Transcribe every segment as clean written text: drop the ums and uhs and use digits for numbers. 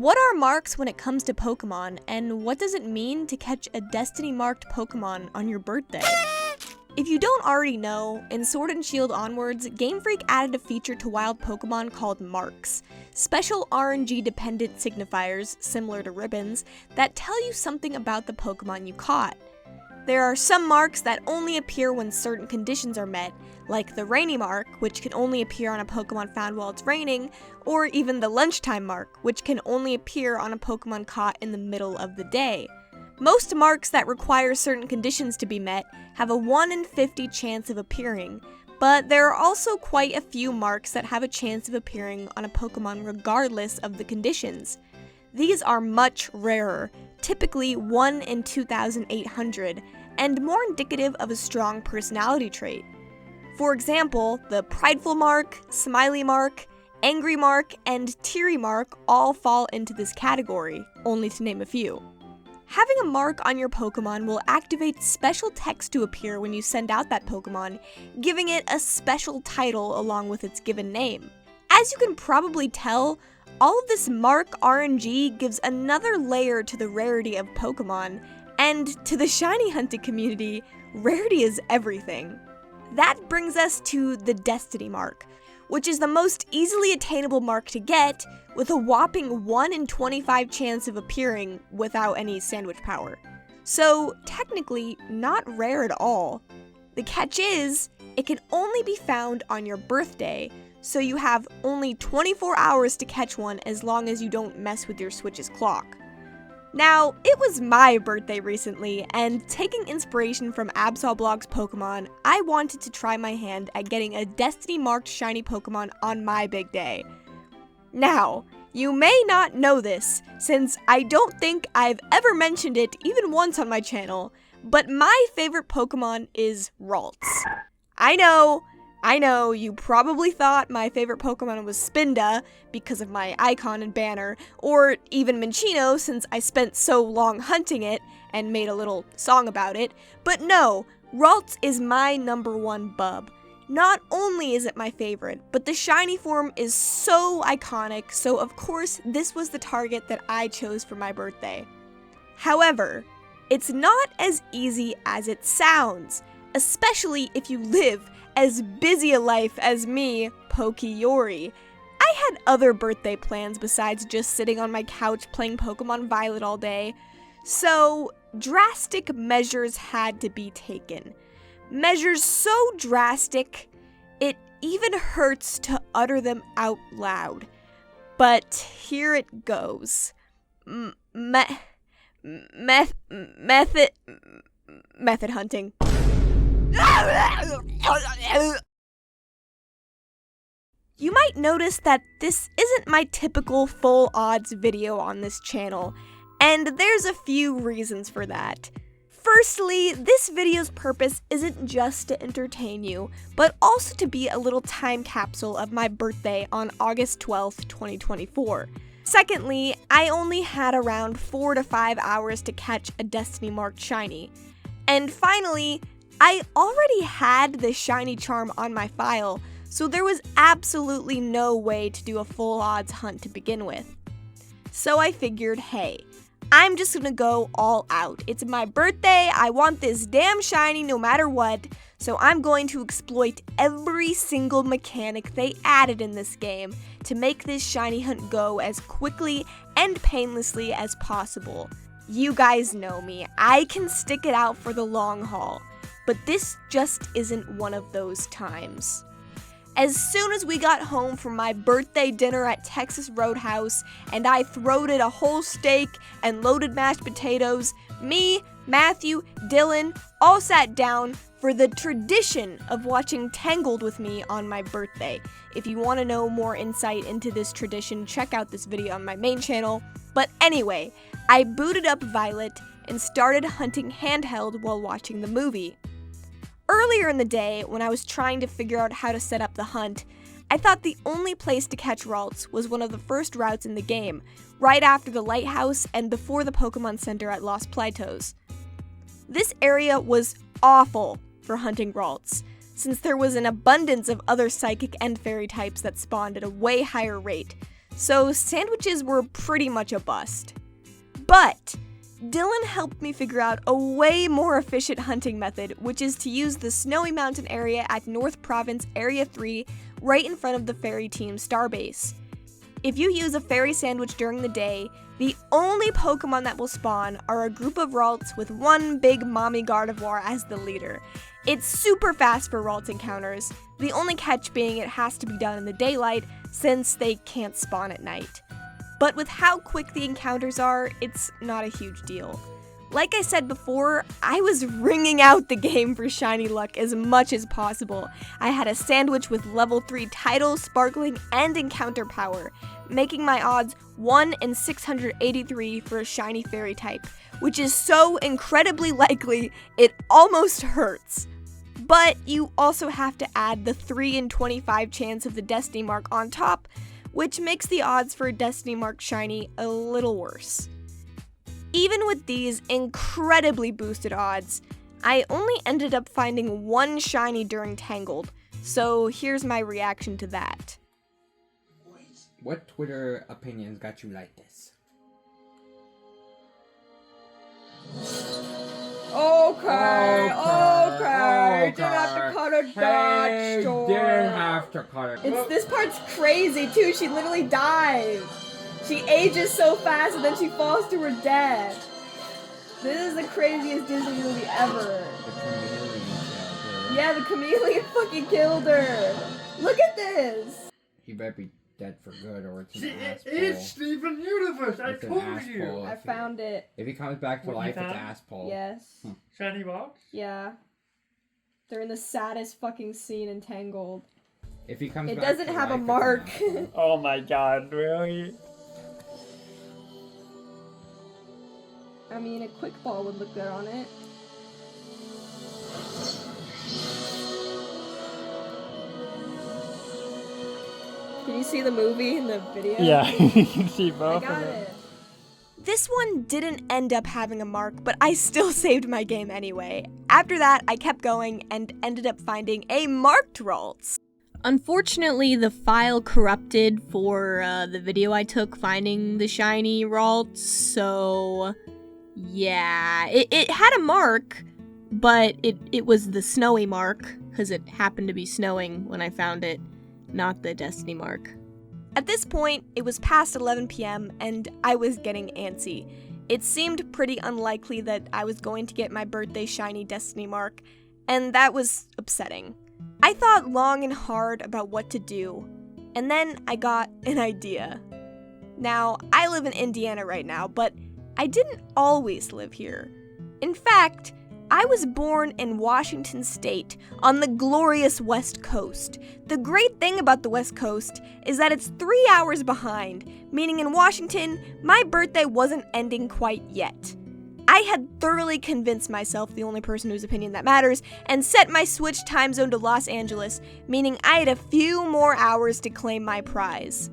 What are marks when it comes to Pokemon, and what does it mean to catch a Destiny-marked Pokemon on your birthday? If you don't already know, in Sword and Shield onwards, Game Freak added a feature to wild Pokemon called marks, special RNG-dependent signifiers, similar to ribbons, that tell you something about the Pokemon you caught. There are some marks that only appear when certain conditions are met, like the rainy mark, which can only appear on a Pokemon found while it's raining, or even the lunchtime mark, which can only appear on a Pokemon caught in the middle of the day. Most marks that require certain conditions to be met have a 1 in 50 chance of appearing, but there are also quite a few marks that have a chance of appearing on a Pokemon regardless of the conditions. These are much rarer, typically 1 in 2,800, and more indicative of a strong personality trait. For example, the Prideful Mark, Smiley Mark, Angry Mark, and Teary Mark all fall into this category, only to name a few. Having a mark on your Pokemon will activate special text to appear when you send out that Pokemon, giving it a special title along with its given name. As you can probably tell, all of this mark RNG gives another layer to the rarity of Pokemon, and to the shiny hunting community, rarity is everything. That brings us to the Destiny mark, which is the most easily attainable mark to get, with a whopping 1 in 25 chance of appearing without any sandwich power. So technically, not rare at all. The catch is, it can only be found on your birthday, so you have only 24 hours to catch one as long as you don't mess with your Switch's clock. Now, it was my birthday recently, and taking inspiration from Absolblog's Pokemon, I wanted to try my hand at getting a Destiny-marked shiny Pokemon on my big day. Now, you may not know this, since I don't think I've ever mentioned it even once on my channel, but my favorite Pokemon is Ralts. I know, you probably thought my favorite Pokemon was Spinda because of my icon and banner, or even Minccino since I spent so long hunting it and made a little song about it, but no, Ralts is my #1 bub. Not only is it my favorite, but the shiny form is so iconic, so of course this was the target that I chose for my birthday. However, it's not as easy as it sounds, especially if you live as busy a life as me, Pokeyori. I had other birthday plans besides just sitting on my couch playing Pokémon Violet all day, so drastic measures had to be taken. Measures so drastic, it even hurts to utter them out loud. But here it goes. Method hunting. You might notice that this isn't my typical full odds video on this channel, and there's a few reasons for that. Firstly, this video's purpose isn't just to entertain you, but also to be a little time capsule of my birthday on August 12th, 2024. Secondly, I only had around 4 to 5 hours to catch a Destiny-marked shiny. And finally, I already had the shiny charm on my file, so there was absolutely no way to do a full odds hunt to begin with. So I figured, hey, I'm just gonna go all out. It's my birthday, I want this damn shiny no matter what, so I'm going to exploit every single mechanic they added in this game to make this shiny hunt go as quickly and painlessly as possible. You guys know me, I can stick it out for the long haul. But this just isn't one of those times. As soon as we got home from my birthday dinner at Texas Roadhouse and I throated a whole steak and loaded mashed potatoes, me, Matthew, Dylan all sat down for the tradition of watching Tangled with me on my birthday. If you want to know more insight into this tradition, check out this video on my main channel. But anyway, I booted up Violet and started hunting handheld while watching the movie. Earlier in the day, when I was trying to figure out how to set up the hunt, I thought the only place to catch Ralts was one of the first routes in the game, right after the lighthouse and before the Pokemon Center at Lost Plateaus. This area was awful for hunting Ralts, since there was an abundance of other psychic and fairy types that spawned at a way higher rate, so sandwiches were pretty much a bust. But Dylan helped me figure out a way more efficient hunting method, which is to use the snowy mountain area at North Province Area 3 right in front of the fairy team's starbase. If you use a fairy sandwich during the day, the only Pokemon that will spawn are a group of Ralts with one big mommy Gardevoir as the leader. It's super fast for Ralt encounters, the only catch being it has to be done in the daylight since they can't spawn at night. But with how quick the encounters are, it's not a huge deal. Like I said before, I was wringing out the game for shiny luck as much as possible. I had a sandwich with level 3 title, sparkling, and encounter power, making my odds 1 in 683 for a shiny fairy type, which is so incredibly likely it almost hurts. But you also have to add the 3 in 25 chance of the Destiny Mark on top, which makes the odds for a Destiny Mark shiny a little worse. Even with these incredibly boosted odds, I only ended up finding one shiny during Tangled, so here's my reaction to that. What Twitter opinions got you like this? Okay. Didn't have to cut her dodge short. Didn't have to cut her. This part's crazy too. She literally dies. She ages so fast and then she falls to her death. This is the craziest Disney movie ever. Yeah, the chameleon fucking killed her. Look at this. He better be dead for good or it's an ass pull. It's Steven Universe, I told you. I found it. If he comes back to life, it's ass pull. Yes. Shiny box? Yeah. They're in the saddest fucking scene in Tangled. If he comes it back doesn't to have life, a mark. Oh my god, really? I mean, a quick ball would look good on it. Can you see the movie in the video? Yeah, you can see both I got of them. it. This one didn't end up having a mark, but I still saved my game anyway. After that, I kept going and ended up finding a marked Ralts. Unfortunately, the file corrupted for the video I took finding the shiny Ralts, so yeah, it had a mark, but it was the snowy mark, because it happened to be snowing when I found it, not the Destiny mark. At this point, it was past 11 p.m. and I was getting antsy. It seemed pretty unlikely that I was going to get my birthday shiny Destiny mark, and that was upsetting. I thought long and hard about what to do, and then I got an idea. Now, I live in Indiana right now, but I didn't always live here. In fact, I was born in Washington State on the glorious West Coast. The great thing about the West Coast is that it's 3 hours behind, meaning in Washington, my birthday wasn't ending quite yet. I had thoroughly convinced myself the only person whose opinion that matters and set my switch time zone to Los Angeles, meaning I had a few more hours to claim my prize.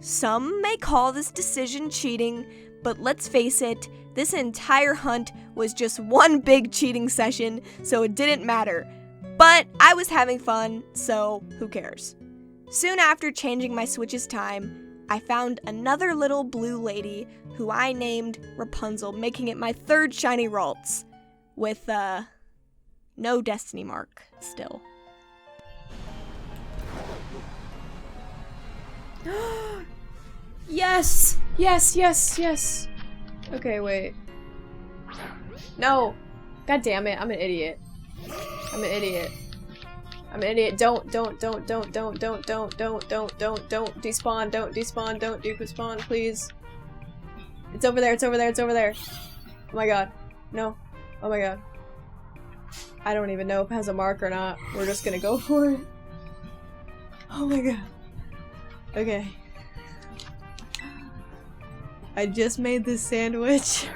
Some may call this decision cheating, but let's face it, this entire hunt was just one big cheating session, so it didn't matter. But I was having fun, so who cares? Soon after changing my switch's time, I found another little blue lady who I named Rapunzel, making it my third shiny Ralts, with, no Destiny mark still. Yes! Yes! Okay, wait. No! God damn it, I'm an idiot. Don't despawn, please. It's over there. Oh my god. No. Oh my god. I don't even know if it has a mark or not. We're just gonna go for it. Oh my god. Okay. I just made this sandwich.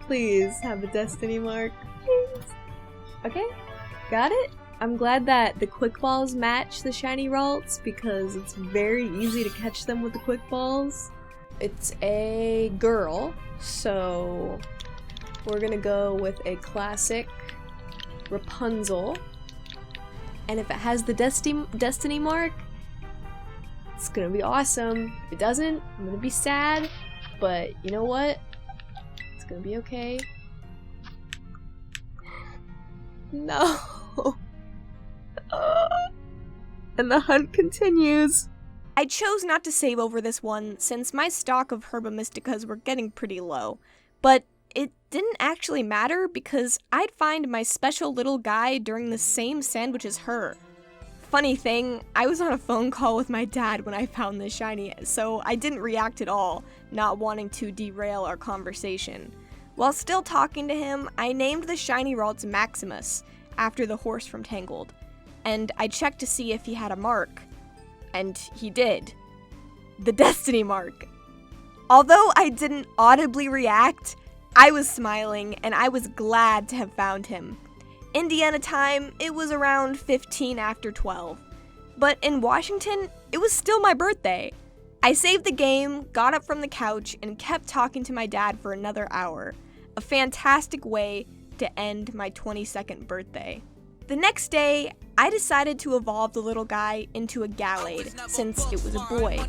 Please have a Destiny mark. Please. Okay, got it. I'm glad that the quick balls match the shiny Ralts because it's very easy to catch them with the quick balls. It's a girl, so we're gonna go with a classic Rapunzel. And if it has the Destiny mark, it's gonna be awesome. If it doesn't, I'm gonna be sad, but you know what? It's gonna be okay. No. And the hunt continues. I chose not to save over this one since my stock of Herba Mysticas were getting pretty low, but it didn't actually matter because I'd find my special little guy during the same sandwich as her. Funny thing, I was on a phone call with my dad when I found this shiny, so I didn't react at all, not wanting to derail our conversation. While still talking to him, I named the shiny Ralts Maximus, after the horse from Tangled, and I checked to see if he had a mark. And he did. The Destiny mark. Although I didn't audibly react, I was smiling and I was glad to have found him. Indiana time, it was around 15 after 12. But in Washington, it was still my birthday. I saved the game, got up from the couch, and kept talking to my dad for another hour. A fantastic way to end my 22nd birthday. The next day, I decided to evolve the little guy into a Gallade, since it was a boy.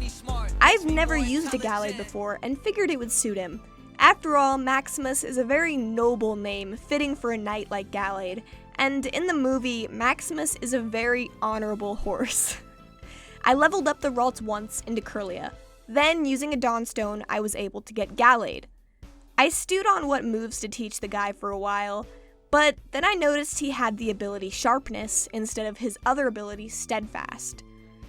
I've never used a Gallade before and figured it would suit him. After all, Maximus is a very noble name, fitting for a knight like Gallade, and in the movie, Maximus is a very honorable horse. I leveled up the Ralts once into Curlia. Then, using a Dawnstone, I was able to get Gallade. I stewed on what moves to teach the guy for a while, but then I noticed he had the ability Sharpness instead of his other ability Steadfast.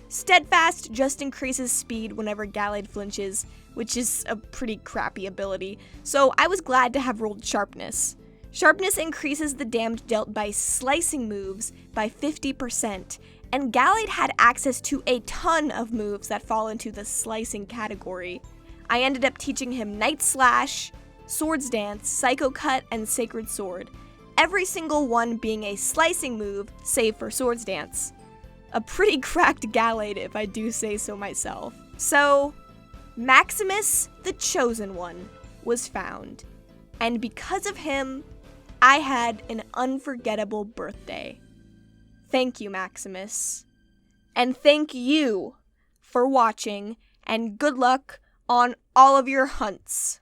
Steadfast just increases speed whenever Gallade flinches, which is a pretty crappy ability, so I was glad to have rolled Sharpness. Sharpness increases the damage dealt by slicing moves by 50%, and Gallade had access to a ton of moves that fall into the slicing category. I ended up teaching him Night Slash, Swords Dance, Psycho Cut, and Sacred Sword. Every single one being a slicing move, save for Swords Dance. A pretty cracked Gallade if I do say so myself. So, Maximus, the Chosen One, was found. And because of him, I had an unforgettable birthday. Thank you, Maximus. And thank you for watching, and good luck on all of your hunts.